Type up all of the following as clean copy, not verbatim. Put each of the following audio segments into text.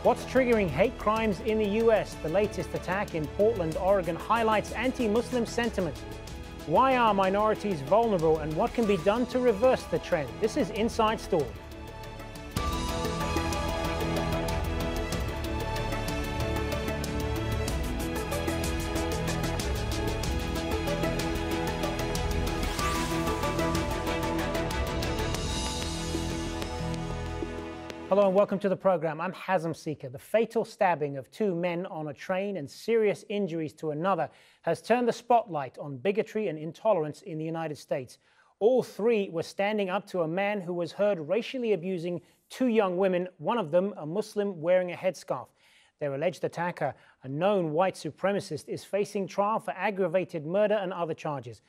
What's triggering hate crimes in the U.S.? The latest attack in Portland, Oregon highlights anti-Muslim sentiment. Why are minorities vulnerable, and what can be done to reverse the trend? This is Inside Story. Hello and welcome to the program. I'm Hazem Seeker. The fatal stabbing of two men on a train and serious injuries to another has turned the spotlight on bigotry and intolerance in the United States. All three were standing up to a man who was heard racially abusing two young women, one of them a Muslim wearing a headscarf. Their alleged attacker, a known white supremacist, is facing trial for aggravated murder and other charges.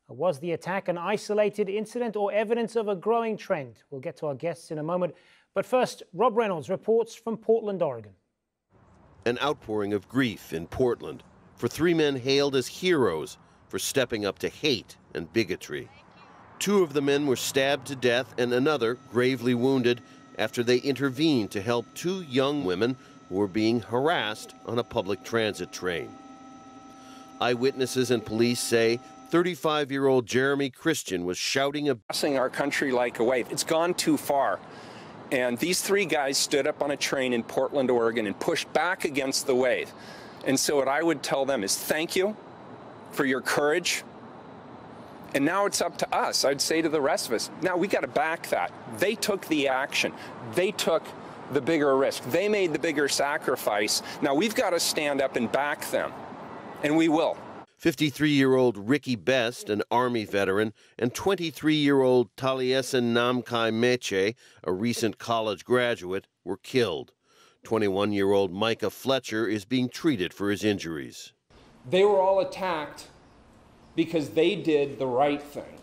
Was the attack an isolated incident or evidence of a growing trend? We'll get to our guests in a moment. But first, Rob Reynolds reports from Portland, Oregon. An outpouring of grief in Portland for three men hailed as heroes for stepping up to hate and bigotry. Two of the men were stabbed to death and another gravely wounded after they intervened to help two young women who were being harassed on a public transit train. Eyewitnesses and police say 35-year-old Jeremy Christian was shouting "Crossing our country like a wave. It's gone too far." And these three guys stood up on a train in Portland, Oregon, and pushed back against the wave. And so what I would tell them is thank you for your courage. And now it's up to us. I'd say to the rest of us, now we got to back that. They took the action. They took the bigger risk. They made the bigger sacrifice. Now we've got to stand up and back them. And we will. 53-year-old Ricky Best, an Army veteran, and 23-year-old Taliesin Namkai Meche, a recent college graduate, were killed. 21-year-old Micah Fletcher is being treated for his injuries. They were all attacked because they did the right thing.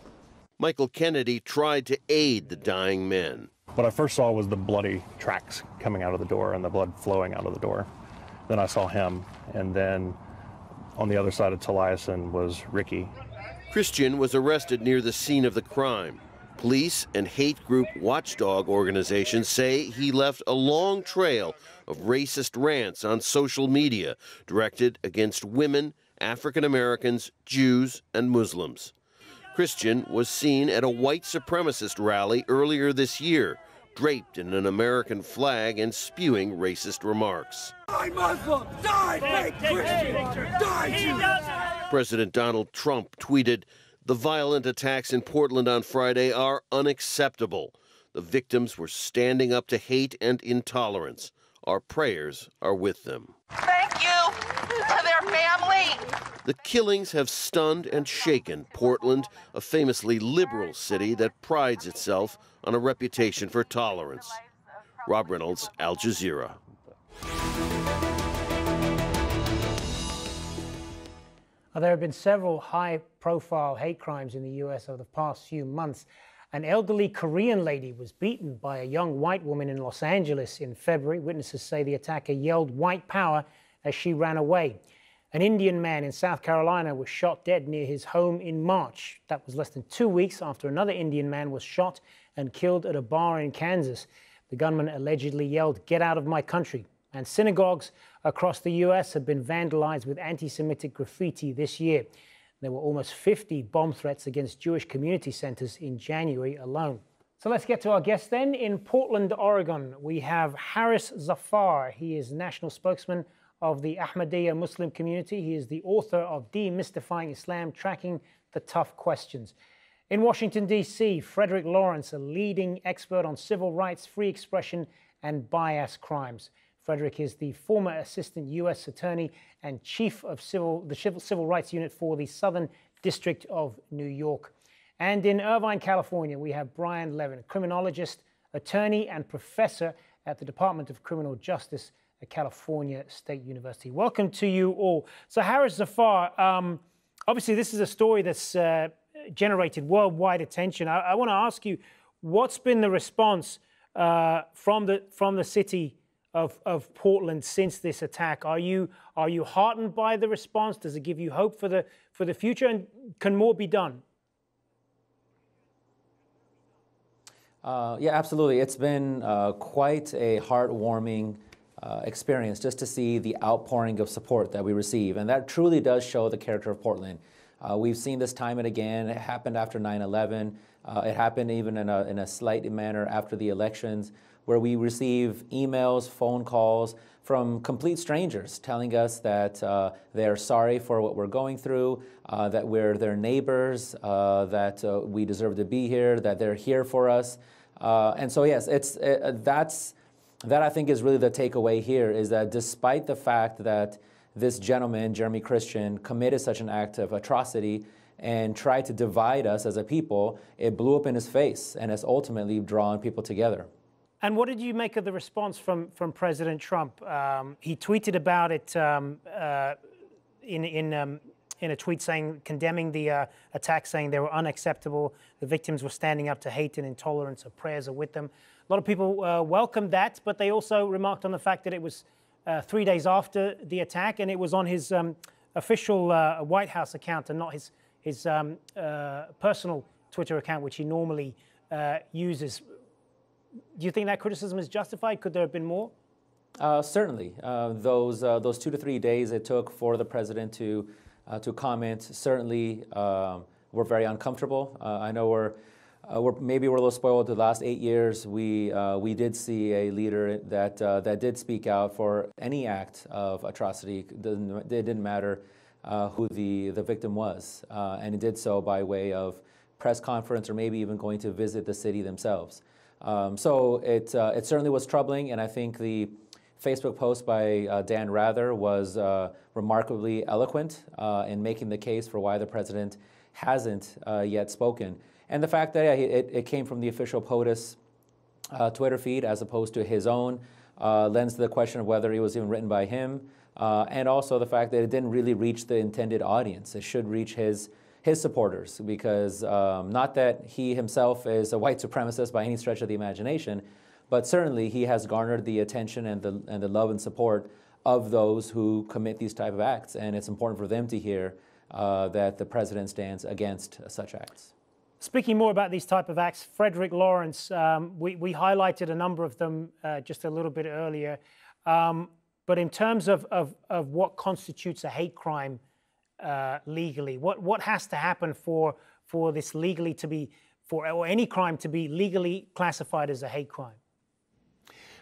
Michael Kennedy tried to aid the dying men. What I first saw was the bloody tracks coming out of the door and the blood flowing out of the door. Then I saw him, and then on the other side of Taliesin was Ricky. Christian was arrested near the scene of the crime. Police and hate group watchdog organizations say he left a long trail of racist rants on social media directed against women, African Americans, Jews, and Muslims. Christian was seen at a white supremacist rally earlier this year, draped in an American flag and spewing racist remarks. Die Muslim! Die fake Christian! Die Jew! President Donald Trump tweeted, "The violent attacks in Portland on Friday are unacceptable. The victims were standing up to hate and intolerance. Our prayers are with them." Thank you to their family. The killings have stunned and shaken Portland, a famously liberal city that prides itself on a reputation for tolerance. Rob Reynolds, AlJazeera. There have been several high-profile hate crimes in the U.S. over the past few months. An elderly Korean lady was beaten by a young white woman in Los Angeles in February. Witnesses say the attacker yelled "white power" as she ran away. An Indian man in South Carolina was shot dead near his home in March. That was less than 2 weeks after another Indian man was shot and killed at a bar in Kansas. The gunman allegedly yelled, "Get out of my country." And synagogues across the U.S. have been vandalized with anti-Semitic graffiti this year. There were almost 50 bomb threats against Jewish community centers in January alone. So let's get to our guest then. In Portland, Oregon, we have Haris Zafar. He is national spokesman of the Ahmadiyya Muslim community. He is the author of Demystifying Islam, Tracking the Tough Questions. In Washington, D.C., Frederick Lawrence, a leading expert on civil rights, free expression, and bias crimes. Frederick is the former assistant U.S. attorney and chief of the Civil Rights Unit for the Southern District of New York. And in Irvine, California, we have Brian Levin, a criminologist, attorney, and professor at the Department of Criminal Justice at California State University. Welcome to you all. So Haris Zafar, obviously this is a story that's generated worldwide attention. I want to ask you, what's been the response from the city of Portland since this attack? Are you heartened by the response? Does it give you hope for the future? And can more be done? Yeah, absolutely. It's been quite a heartwarming experience just to see the outpouring of support that we receive. And that truly does show the character of Portland. We've seen this time and again. It happened after 9/11. It happened even in a slight manner after the elections, where we receive emails, phone calls from complete strangers telling us that they're sorry for what we're going through, that we're their neighbors, that we deserve to be here, that they're here for us. And so yes, that I think is really the takeaway here, is that despite the fact that this gentleman, Jeremy Christian, committed such an act of atrocity and tried to divide us as a people, it blew up in his face and has ultimately drawn people together. And what did you make of the response from President Trump? He tweeted about it in a tweet condemning the attack, saying they were unacceptable. The victims were standing up to hate and intolerance. Our prayers are with them. A lot of people welcomed that, but they also remarked on the fact that it was 3 days after the attack, and it was on his official White House account and not his personal Twitter account, which he normally uses. Do you think that criticism is justified? Could there have been more? Certainly. Those 2 to 3 days it took for the president to comment certainly were very uncomfortable. I know maybe we're a little spoiled. The last 8 years, we did see a leader that did speak out for any act of atrocity. It didn't matter who the victim was, and it did so by way of press conference or maybe even going to visit the city themselves. So it certainly was troubling, and I think the Facebook post by Dan Rather was remarkably eloquent in making the case for why the president hasn't yet spoken. And the fact that it came from the official POTUS Twitter feed as opposed to his own lends to the question of whether it was even written by him, and also the fact that it didn't really reach the intended audience. It should reach his supporters, because not that he himself is a white supremacist by any stretch of the imagination, but certainly he has garnered the attention and the love and support of those who commit these type of acts, and it's important for them to hear that the president stands against such acts. Speaking more about these type of acts, Frederick Lawrence, we highlighted a number of them just a little bit earlier, but in terms of what constitutes a hate crime legally, what has to happen for this legally to be, or any crime to be legally classified as a hate crime?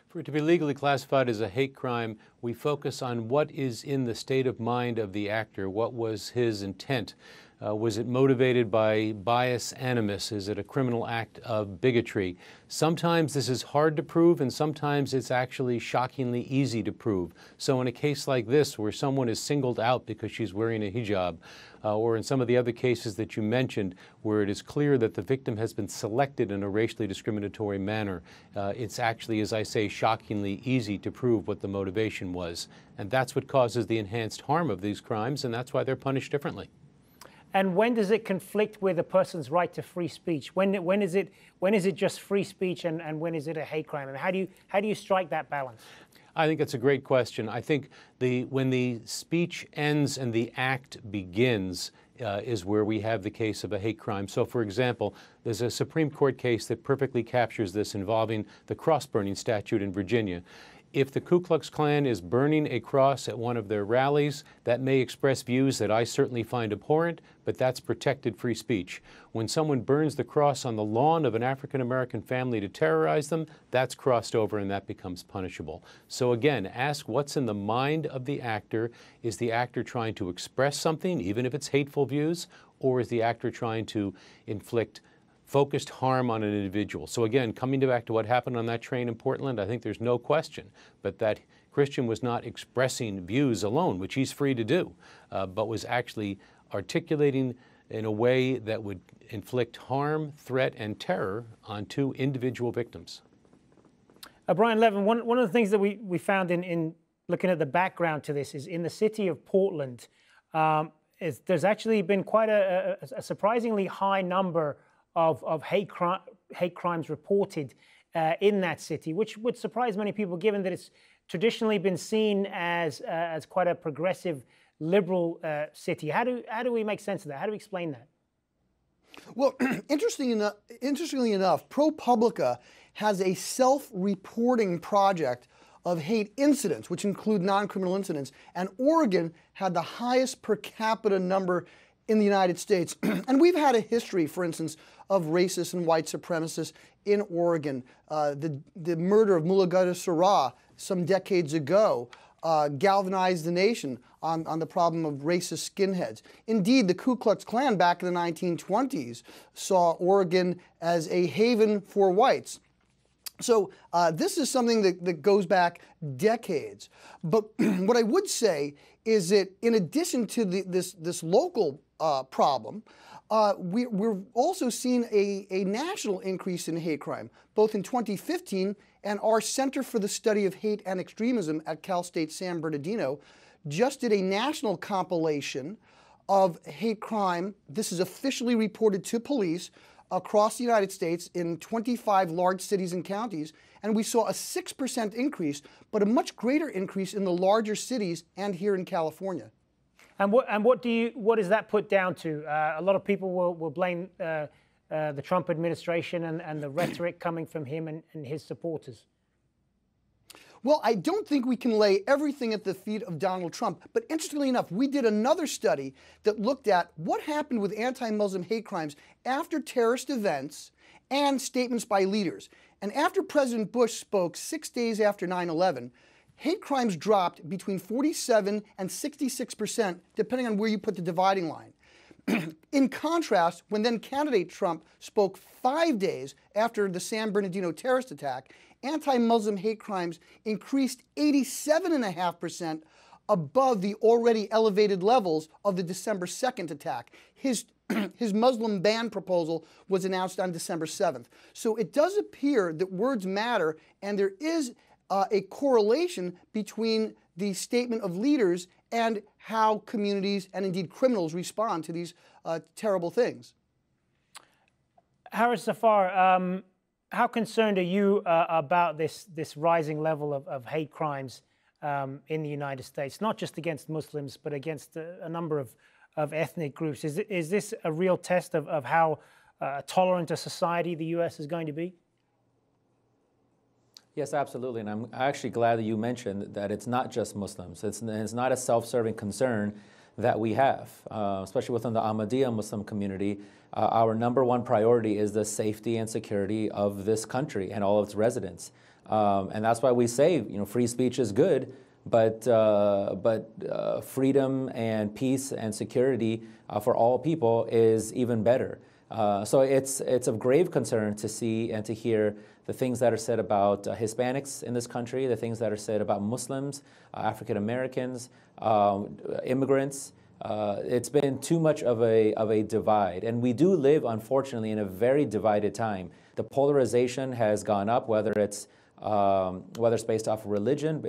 For it to be legally classified as a hate crime, we focus on what is in the state of mind of the actor. What was his intent? Was it motivated by bias, animus? Is it a criminal act of bigotry? Sometimes this is hard to prove, and sometimes it's actually shockingly easy to prove. So in a case like this, where someone is singled out because she's wearing a hijab, or in some of the other cases that you mentioned, where it is clear that the victim has been selected in a racially discriminatory manner, it's actually, as I say, shockingly easy to prove what the motivation was. And that's what causes the enhanced harm of these crimes, and that's why they're punished differently. And when does it conflict with a person's right to free speech? When is it just free speech, and when is it a hate crime? And how do you strike that balance? I think it's a great question. I think when the speech ends and the act begins is where we have the case of a hate crime. So, for example, there's a Supreme Court case that perfectly captures this involving the cross-burning statute in Virginia. If the Ku Klux Klan is burning a cross at one of their rallies, that may express views that I certainly find abhorrent, but that's protected free speech. When someone burns the cross on the lawn of an African-American family to terrorize them, that's crossed over and that becomes punishable. So again, ask what's in the mind of the actor. Is the actor trying to express something, even if it's hateful views, or is the actor trying to inflict focused harm on an individual? So again, coming back to what happened on that train in Portland, I think there's no question, but that Christian was not expressing views alone, which he's free to do, but was actually articulating in a way that would inflict harm, threat, and terror on two individual victims. Brian Levin, one of the things that we found in looking at the background to this is in the city of Portland, there's actually been quite a surprisingly high number of hate crimes reported in that city, which would surprise many people, given that it's traditionally been seen as quite a progressive, liberal city. How do we make sense of that? How do we explain that? Well, interestingly enough, ProPublica has a self-reporting project of hate incidents, which include non-criminal incidents, and Oregon had the highest per capita number in the United States. And we've had a history, for instance, of racists and white supremacists in Oregon. The murder of Mulugadu Sarah some decades ago galvanized the nation on the problem of racist skinheads. Indeed, the Ku Klux Klan back in the 1920s saw Oregon as a haven for whites. So this is something that goes back decades. But what I would say is that in addition to this local problem, we're also seeing a national increase in hate crime, both in 2015 and our Center for the Study of Hate and Extremism at Cal State San Bernardino just did a national compilation of hate crime. This is officially reported to police across the United States in 25 large cities and counties, and we saw a 6% increase, but a much greater increase in the larger cities and here in California. And what does that put down to? A lot of people will blame the Trump administration and the rhetoric coming from him and his supporters. Well, I don't think we can lay everything at the feet of Donald Trump, but interestingly enough, we did another study that looked at what happened with anti-Muslim hate crimes after terrorist events and statements by leaders. And after President Bush spoke 6 days after 9/11, hate crimes dropped between 47 and 66%, depending on where you put the dividing line. In contrast, when then candidate Trump spoke 5 days after the San Bernardino terrorist attack, anti-Muslim hate crimes increased 87.5% above the already elevated levels of the December 2nd attack. His Muslim ban proposal was announced on December 7th. So it does appear that words matter, and there is a correlation between the statement of leaders and how communities and indeed criminals respond to these terrible things. Harris Zafar, how concerned are you about this rising level of hate crimes in the United States, not just against Muslims, but against a number of ethnic groups? Is this a real test of how tolerant a society the U.S. is going to be? Yes, absolutely. And I'm actually glad that you mentioned that it's not just Muslims. It's not a self-serving concern that we have, especially within the Ahmadiyya Muslim community. Our number one priority is the safety and security of this country and all of its residents. And that's why we say, free speech is good, but freedom and peace and security for all people is even better. So it's of grave concern to see and to hear the things that are said about Hispanics in this country, the things that are said about Muslims, African Americans, immigrants. It's been too much of a divide, and we do live, unfortunately, in a very divided time. The polarization has gone up, whether it's based off of religion,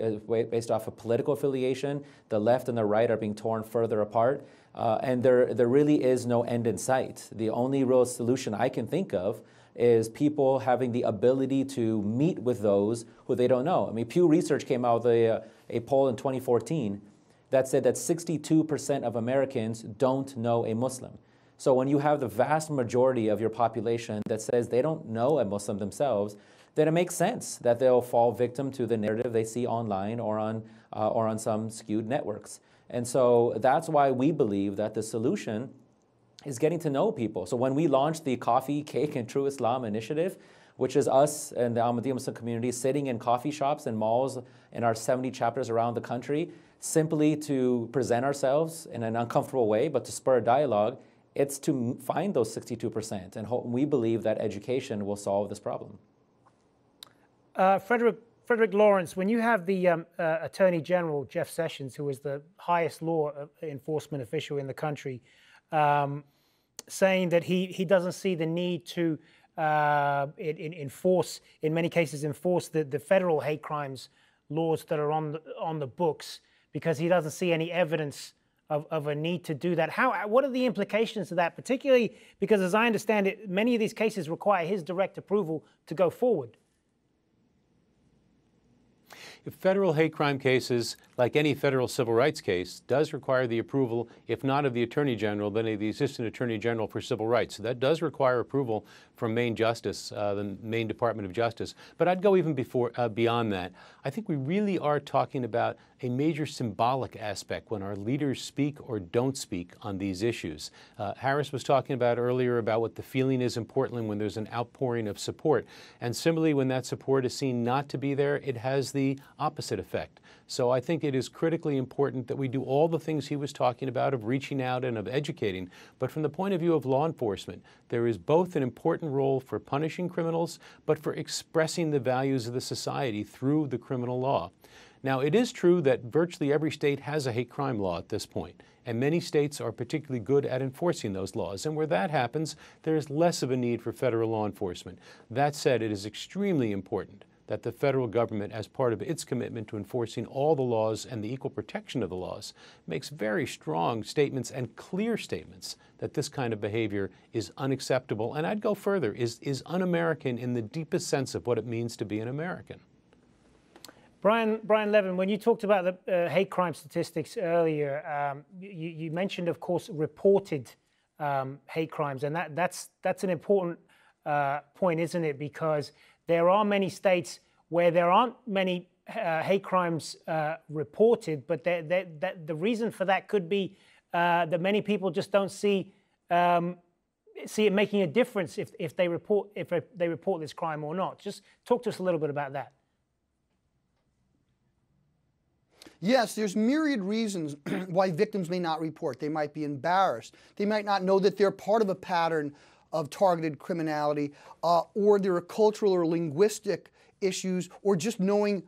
based off of political affiliation. The left and the right are being torn further apart, and there really is no end in sight. The only real solution I can think of is people having the ability to meet with those who they don't know. I mean, Pew Research came out with a poll in 2014 that said that 62% of Americans don't know a Muslim. So when you have the vast majority of your population that says they don't know a Muslim themselves, then it makes sense that they'll fall victim to the narrative they see online or on some skewed networks. And so that's why we believe that the solution is getting to know people. So when we launched the Coffee, Cake, and True Islam initiative, which is us and the Ahmadiyya Muslim community sitting in coffee shops and malls in our 70 chapters around the country, simply to present ourselves in an uncomfortable way, but to spur a dialogue, it's to find those 62%. And we believe that education will solve this problem. Frederick Lawrence, when you have the Attorney General, Jeff Sessions, who is the highest law enforcement official in the country, saying that he doesn't see the need to enforce, in many cases, enforce the federal hate crimes laws that are on the books, because he doesn't see any evidence of a need to do that. What are the implications of that, particularly because, as I understand it, many of these cases require his direct approval to go forward? If federal hate crime cases, like any federal civil rights case, does require the approval, if not of the Attorney General, then of the Assistant Attorney General for Civil Rights. So that does require approval from Maine Justice, the Maine Department of Justice. But I'd go even beyond that. I think we really are talking about a major symbolic aspect when our leaders speak or don't speak on these issues. Harris was talking about earlier about what the feeling is in Portland when there's an outpouring of support. And similarly, when that support is seen not to be there, it has the opposite effect. So I think it is critically important that we do all the things he was talking about of reaching out and of educating. But from the point of view of law enforcement, there is both an important role for punishing criminals, but for expressing the values of the society through the criminal law. Now, it is true that virtually every state has a hate crime law at this point, and many states are particularly good at enforcing those laws. And where that happens, there is less of a need for federal law enforcement. That said, it is extremely important that the federal government, as part of its commitment to enforcing all the laws and the equal protection of the laws, makes very strong statements and clear statements that this kind of behavior is unacceptable, and I'd go further, is un-American in the deepest sense of what it means to be an American. Brian Levin, when you talked about the hate crime statistics earlier, you mentioned, of course, reported hate crimes, and that's an important point, isn't it? Because there are many states where there aren't many hate crimes reported, but the reason for that could be that many people just don't see it making a difference if they report this crime or not. Just talk to us a little bit about that. Yes, there's myriad reasons why victims may not report. They might be embarrassed. They might not know that they're part of a pattern of targeted criminality, or there are cultural or linguistic issues, or just knowing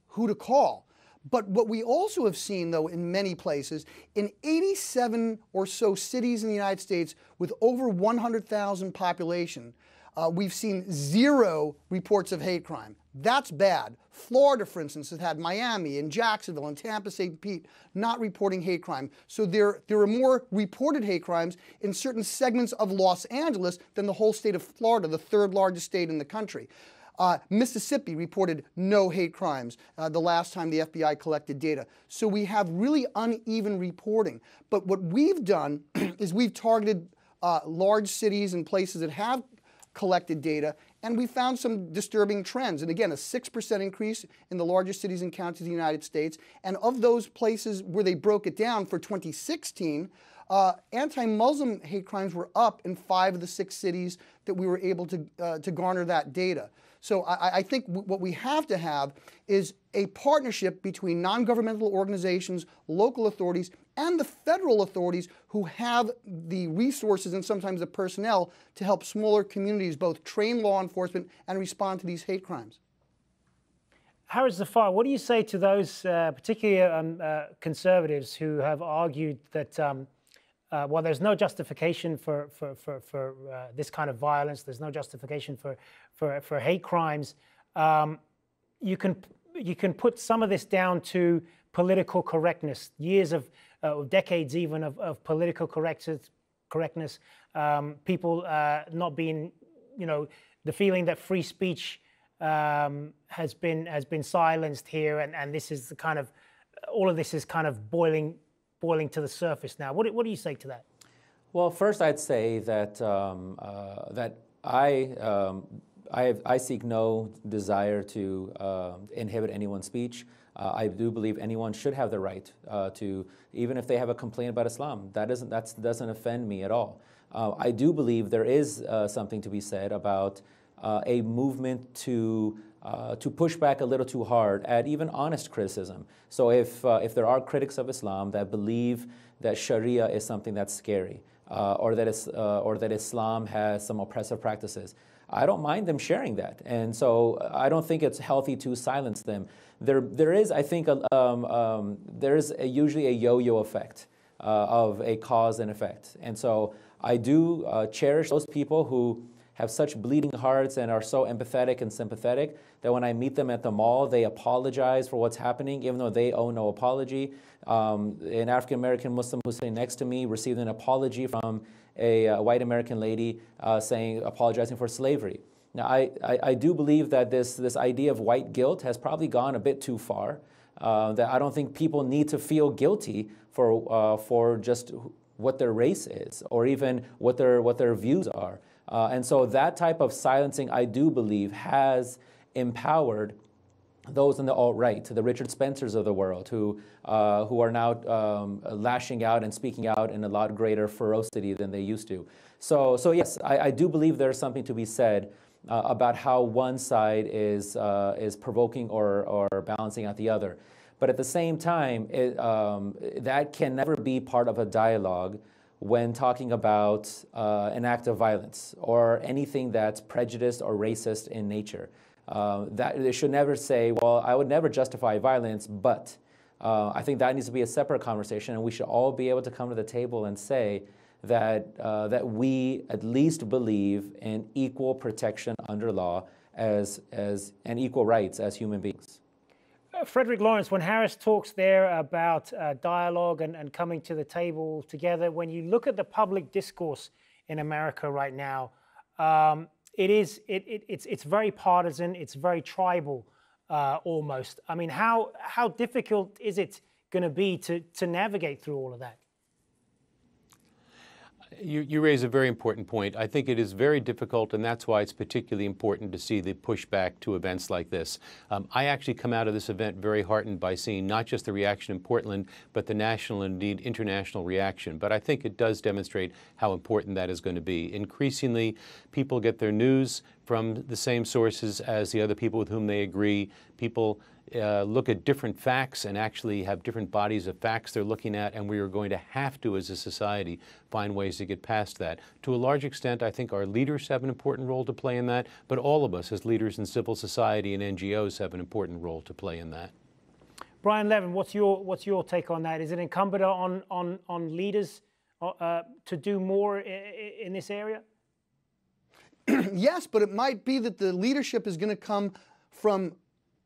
who to call. But what we also have seen, though, in many places, in 87 or so cities in the United States with over 100,000 population, we've seen 0 reports of hate crime. That's bad. Florida, for instance, has had Miami and Jacksonville and Tampa, St. Pete not reporting hate crime. So there are more reported hate crimes in certain segments of Los Angeles than the whole state of Florida, the 3rd largest state in the country. Mississippi reported no hate crimes the last time the FBI collected data. So we have really uneven reporting. But what we've done is we've targeted large cities and places that have collected data, and we found some disturbing trends. And again, a 6% increase in the largest cities and counties of the United States. And of those places where they broke it down for 2016, anti-Muslim hate crimes were up in 5 of the 6 cities that we were able to garner that data. So I think what we have to have is a partnership between non-governmental organizations, local authorities, and the federal authorities who have the resources and sometimes the personnel to help smaller communities both train law enforcement and respond to these hate crimes. Harris Zafar, what do you say to those particularly conservatives who have argued that well, there's no justification for this kind of violence, there's no justification for hate crimes. You can put some of this down to political correctness, years of decades even of political correctness, people not being, the feeling that free speech has been silenced here, and this is the kind of, all of this is kind of boiling to the surface now. What do you say to that? Well, first I'd say that that I seek no desire to inhibit anyone's speech. I do believe anyone should have the right to, even if they have a complaint about Islam, that doesn't offend me at all. I do believe there is something to be said about a movement to push back a little too hard at even honest criticism. So if there are critics of Islam that believe that Sharia is something that's scary, or that Islam has some oppressive practices, I don't mind them sharing that. And so I don't think it's healthy to silence them. There is, I think, there is usually a yo-yo effect of a cause and effect. And so I do cherish those people who have such bleeding hearts and are so empathetic and sympathetic that when I meet them at the mall, they apologize for what's happening, even though they owe no apology. An African-American Muslim who's sitting next to me received an apology from a white American lady apologizing for slavery. Now, I do believe that this idea of white guilt has probably gone a bit too far. That I don't think people need to feel guilty for just what their race is, or even what their views are. And so that type of silencing, I do believe, has empowered those in the alt-right, the Richard Spencers of the world, who are now lashing out and speaking out in a lot greater ferocity than they used to. So yes, I do believe there's something to be said about how one side is provoking or balancing out the other. But at the same time, that can never be part of a dialogue when talking about an act of violence or anything that's prejudiced or racist in nature. That they should never say, well, I would never justify violence, but I think that needs to be a separate conversation, and we should all be able to come to the table and say that we at least believe in equal protection under law and equal rights as human beings. Frederick Lawrence, when Harris talks there about dialogue and coming to the table together, when you look at the public discourse in America right now, it's very partisan, it's very tribal almost. I mean, how difficult is it going to be to navigate through all of that? You raise a very important point. I think it is very difficult, and that's why it's particularly important to see the pushback to events like this. I actually come out of this event very heartened by seeing not just the reaction in Portland, but the national and indeed international reaction. But I think it does demonstrate how important that is going to be. Increasingly, people get their news from the same sources as the other people with whom they agree. People look at different facts and actually have different bodies of facts they're looking at, and we are going to have to, as a society, find ways to get past that. To a large extent, I think our leaders have an important role to play in that, but all of us as leaders in civil society and NGOs have an important role to play in that. Brian Levin, what's your take on that? Is it incumbent on leaders to do more in this area? Yes, but it might be that the leadership is going to come from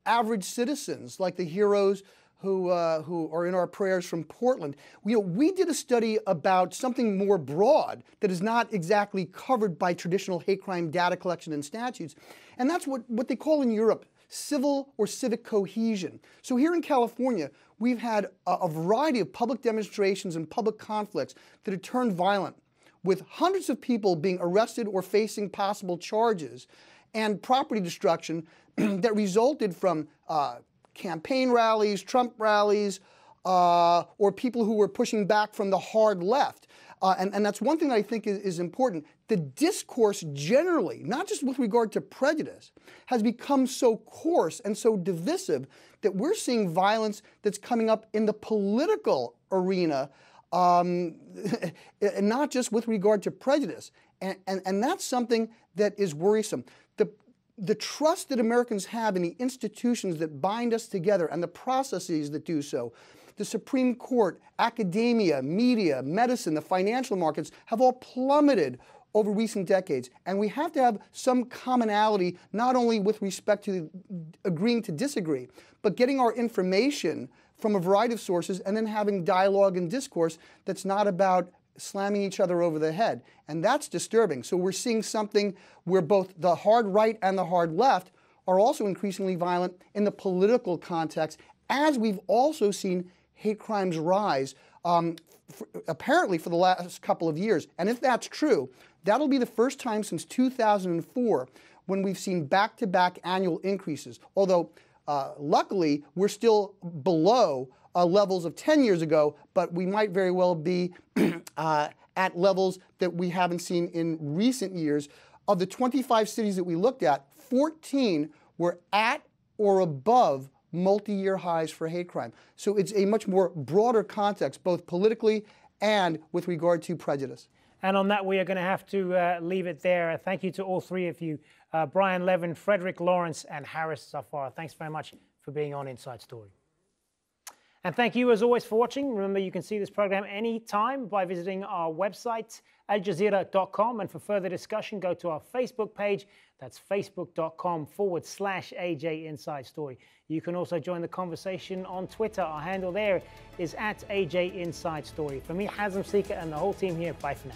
average citizens, like the heroes who are in our prayers from Portland. We did a study about something more broad that is not exactly covered by traditional hate crime data collection and statutes, and that's what they call in Europe civil or civic cohesion. So here in California, we've had a variety of public demonstrations and public conflicts that have turned violent, with hundreds of people being arrested or facing possible charges, and property destruction that resulted from campaign rallies, Trump rallies, or people who were pushing back from the hard left. And that's one thing that I think is important. The discourse generally, not just with regard to prejudice, has become so coarse and so divisive that we're seeing violence that's coming up in the political arena, not just with regard to prejudice. And that's something that is worrisome. The trust that Americans have in the institutions that bind us together and the processes that do so, the Supreme Court, academia, media, medicine, the financial markets have all plummeted over recent decades. And we have to have some commonality, not only with respect to agreeing to disagree, but getting our information from a variety of sources and then having dialogue and discourse that's not about slamming each other over the head. And that's disturbing. So we're seeing something where both the hard right and the hard left are also increasingly violent in the political context, as we've also seen hate crimes rise, apparently for the last couple of years. And if that's true, that'll be the first time since 2004 when we've seen back-to-back annual increases. Although, luckily, we're still below levels of 10 years ago, but we might very well be at levels that we haven't seen in recent years. Of the 25 cities that we looked at, 14 were at or above multi-year highs for hate crime. So it's a much more broader context, both politically and with regard to prejudice. And on that, we are going to have to leave it there. Thank you to all three of you, Brian Levin, Frederick Lawrence, and Harris Zafar. Thanks very much for being on Inside Story. And thank you, as always, for watching. Remember, you can see this program anytime by visiting our website, AlJazeera.com. And for further discussion, go to our Facebook page. That's facebook.com/AJ Inside Story. You can also join the conversation on Twitter. Our handle there is @AJ Inside Story. For me, Hazem Sika, and the whole team here, bye for now.